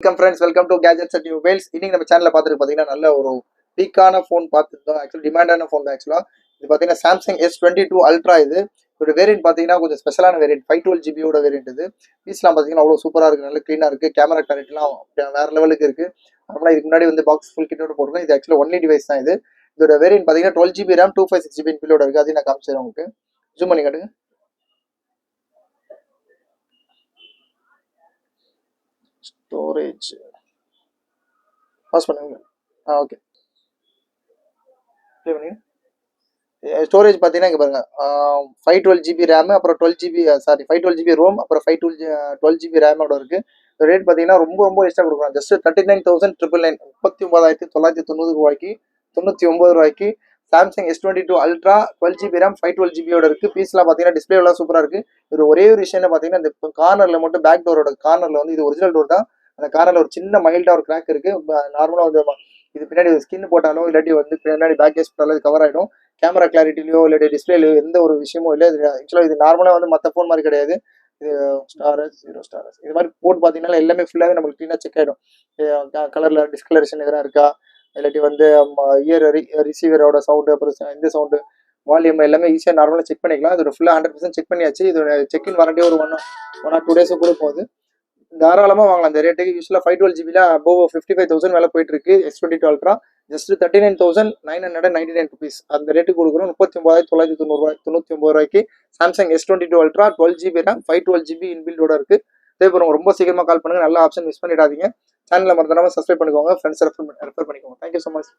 Welcome friends, welcome to gadgets and mobiles. இன்னைக்கு நம்ம சேனல்ல பார்த்துட்டு பார்த்தீங்கன்னா நல்ல ஒரு பீக்கான ஃபோன் பார்த்துருந்தோம். ஆக்சுவலி டிமாண்டான ஃபோன் தான். ஆக்சுவலாக இது பார்த்தீங்கன்னா சாம்சங் S22 அல்ட்ரா. இது ஒரு வேரியன்ட் பார்த்தீங்கன்னா கொஞ்சம் ஸ்பெஷலான வேரியன்ட், 512 ஜிபியோட வேரியன்ட். இது பீஸ்லாம் பார்த்தீங்கன்னா அவ்வளோ சூப்பராக இருக்குது, நல்ல க்ளீனாக இருக்குது. கேமரா கிளாரிட்டிலாம் வேறு லெவலுக்கு இருக்குது. நம்மளா இதுக்கு முன்னாடி வந்து பாக்ஸ் ஃபுல் கிட்டோட போட்டுருக்கோம். இது ஆக்சுவலாக ஒன்லி டிவைஸ் தான். இதோட வேரியன்ட் பார்த்தீங்கன்னா 12 GB RAM 256 GB பில்லோட இருக்குது. அதையும் நான் காமிச்சிடுறேன் உங்களுக்கு. ஜூம் பண்ணி காட்டுங்க. ஸ்டோரேஜ் பாஸ் பண்ணுங்க. ஓகே, ப்ளே பண்ணுங்க. ஸ்டோரேஜ் பார்த்தீங்கன்னா இங்கே பாருங்க, 512 GB ரேமு, அப்புறம் 512 GB ரோம், அப்புறம் 12 GB ரேமோட இருக்குது. ரேட் பார்த்தீங்கன்னா ரொம்ப ரொம்ப எக்ஸ்ட்ரா கொடுக்குறாங்க. ஜஸ்ட் 39,999, 39,990 ரூபாய்க்கு, 99 ரூபாய்க்கு Samsung S22 ultra 12 GB RAM 512 ஜிபியோட இருக்குது. பீஸ்லாம் பார்த்தீங்கன்னா டிஸ்பிளேலாம் சூப்பராக இருக்குது. இது ஒரே ஒரு விஷயம் பார்த்தீங்கன்னா இந்த கார்னரில் மட்டும், பேக் டோரோட கார்னரில் வந்து, இது ஒரிஜினல் டோர் தான், அந்த கார்னரில் ஒரு சின்ன மைல்டாக ஒரு கிராக் இருக்குது. நார்மலாக வந்து இது பின்னாடி ஸ்கின் போட்டாலோ இல்லாட்டி வந்து பின்னாடி பேக் கேஸ் போட்டாலும் இது கவர் ஆகிடும். கேமரா கிளாரிட்டிலையோ இல்லாட்டி டிஸ்பிளேலையோ எந்த ஒரு விஷயமும் இல்லை. இது ஆக்சுவலாக இது நார்மலாக வந்து மற்ற ஃபோன் மாதிரி கிடையாது. இது ஸ்டாரஸ் 0 ஸ்டாரஸ் இது மாதிரி போட்டு பார்த்தீங்கன்னா எல்லாமே ஃபுல்லாகவே நம்மளுக்கு க்ளீனாக செக் ஆகிடும். கலரில் டிஸ்கலரேஷன் எதனா இருக்கா, இல்லாட்டி வந்து இயர் ரிசீவரோட சவுண்டு, அப்புறம் இந்த சவுண்டு, வால்யூம் எல்லாமே ஈஸியாக நார்மலாக செக் பண்ணிக்கலாம். இதோட ஃபுல்லாக 100% செக் பண்ணியாச்சு. இதோட செக்இன் வாரண்டி ஒரு 1 or 2 days கூட போகுது. தாராளமாக வாங்கலாம். அந்த ரேட்டுக்கு யூஸ்வலாக 512 ஜிபியில் அபோவ் 55,000 மேலே போயிட்டு இருக்கு. S22 அல்ட்ரா ஜஸ்ட் 39,999 ருபீஸ் அந்த ரேட்டுக்கு கொடுக்குறோம். 39,999 ரூபாய்க்கு Samsung S22 ultra 12 GB RAM 512 GB இன்பில்டோட இருக்குது. தேவைப்படும் ரொம்ப சீக்கிரமாக கால் பண்ணுங்கள். நல்ல ஆப்ஷன் மிஸ் பண்ணிடாதீங்க. சேனலில் மறந்துடாமல் சப்ஸ்கிரைப் பண்ணிக்கோங்க. ஃப்ரெண்ட்ஸ் ரெஃபர் பண்ணிக்கோங்க. Thank you so much.